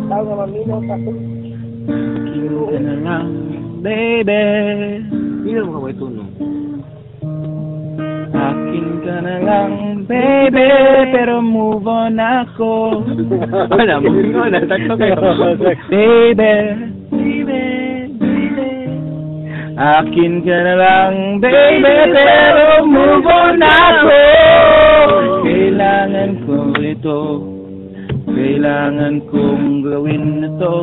tao nga maminaw pa to. Akin ka na lang, baby. Hindi mo ka may tunong. Akin ka na lang, baby. Pero move on ako. Wala, moving on. Tatlo kayo. Baby, baby, baby. Akin ka na lang, baby. Pero move on ako. Kailangan ko ito. Kailangan kong gawin na to.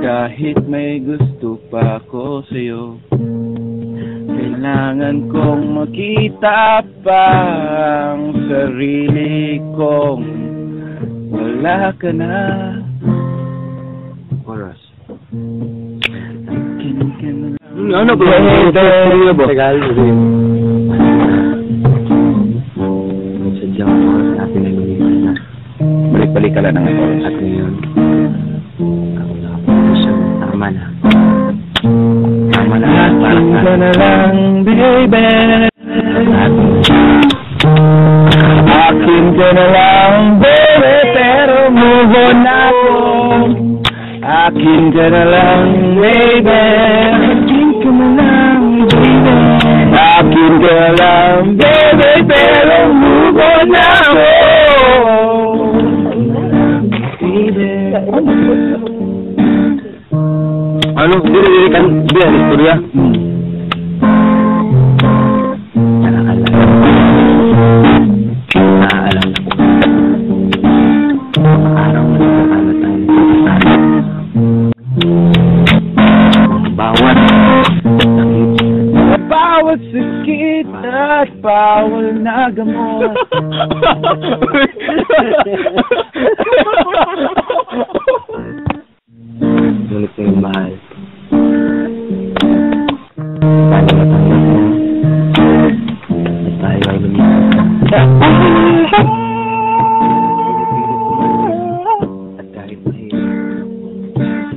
Kahit may gusto pa ako sa'yo. Kailangan kong makita pa ang sarili kong wala ka na. Chorus. Akin ka na lang. Ano ba? Tagal rin. Sadyang oras natin ay lumipas na. Balik-balik ka lang ng oras. At ngayon, ako nakapagod siya. Tama na. Tama na. Akin ka na lang, baby. Akin ka na lang, baby. Pero move on ako. Akin ka na lang, baby. Akin ka na lang, baby. Akin ka na lang, baby. Pero move on ako. Baby. Ano? Diri kan dia istorya. Naalam na ko. Araw na nagkakalat tayo nito sa bawat sakit at bawal na gamot. Ngunit ko yung mahal. Paano matanggap mo? Na tayo ay lumipas. At kahit mahirap,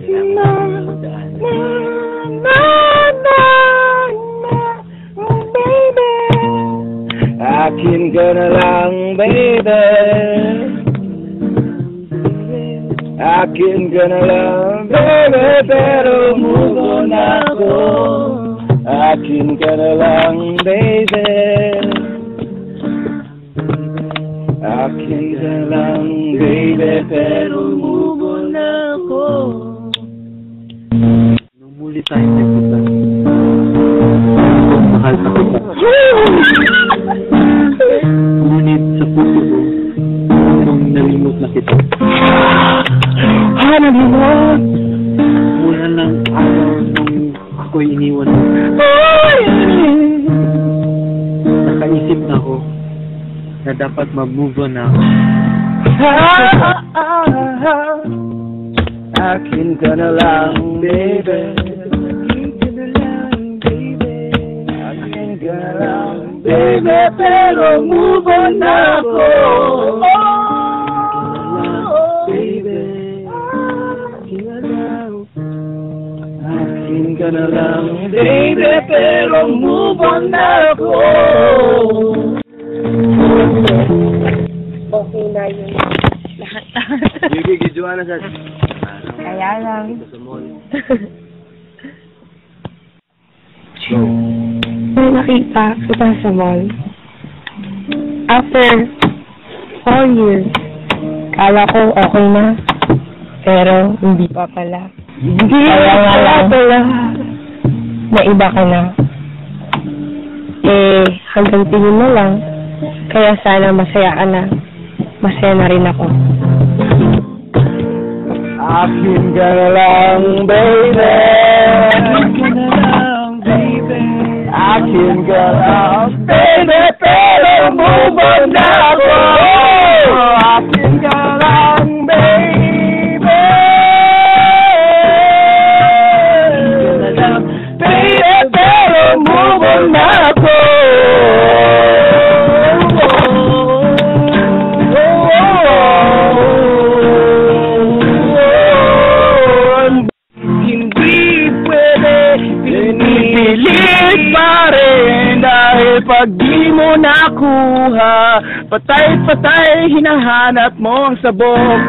kailangan mo magdaan. Akin ka na lang, baby. Akin ka na lang, baby. Pero move on ako. Akin ka na lang, baby. Akin ka na lang, baby. Pero move on ako. Nung muli tayo nagpunta, mahal sa kita. Ngunit sa puso ko, nung nalimot na kita. Nalimot! Mula ng araw nung ako'y iniwan mo. Nakaisip na ako na dapat mag-move on na ako. Akin ka na lang, baby. Akin ka na lang, baby. Akin ka na lang, baby. Pero move on na ako. Akin ka na lang, baby, pero move on na ako. Okay na yun. Lahat. Gigi-gijuan na sa... Kaya lang. Sa mall. May nakita kita sa mall. After 4 years, kala ko okay na. Pero hindi pa pala. Hindi kaya nga lang pala na iba ka na. Hanggang tingin na lang. Kaya sana masaya ka na. Masaya na rin ako. Akin ka na lang, baby. Akin ka na lang, baby. Akin ka lang, baby. Pero move on na ako. Akin ka lang, baby. Move on na ako. Hindi pwede pinipilit pa rin dahil pag di mo nakuha, patay-patay hinahanap mo ang sabog.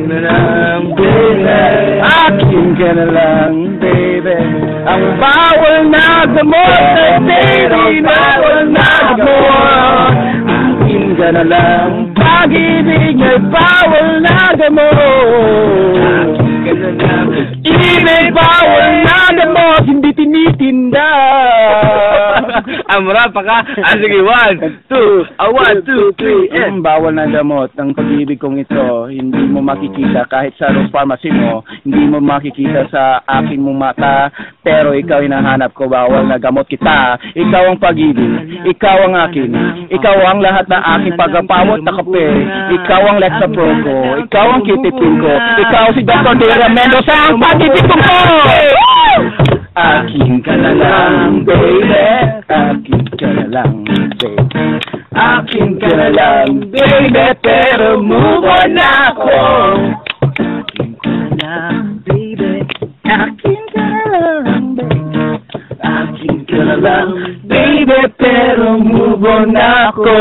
na lang, baby. Akin ka na lang, baby. Ang bawal na gamot na baby, bawal na gamot. Akin ka na lang, pag-ibig ay bawal na gamot. Akin ka na lang, ibig bawal na gamot, hindi tinitinda. Amra pa ka. Sige, 1, 2, 3, and bawal na gamot ang pag-ibig kong ito. Hindi mo makikita kahit sa pharmacy mo. Hindi mo makikita sa aking mong mata. Pero ikaw hinahanap ko, bawal na gamot kita. Ikaw ang pag-ibig. Ikaw ang akin. Ikaw ang lahat na aking pagpapamot na kape. Ikaw ang Lexapro ko. Ikaw ang kitipin ko. Ikaw si Dr. Dera Mendoza ang pag-ibig ko. Akin ka na lang, baby. Akin ka na lang, baby. Akin ka na lang, baby. Pero move on na ako. Akin ka na lang, baby. Akin ka na lang, baby. Akin ka na lang, baby. Pero move on na ako.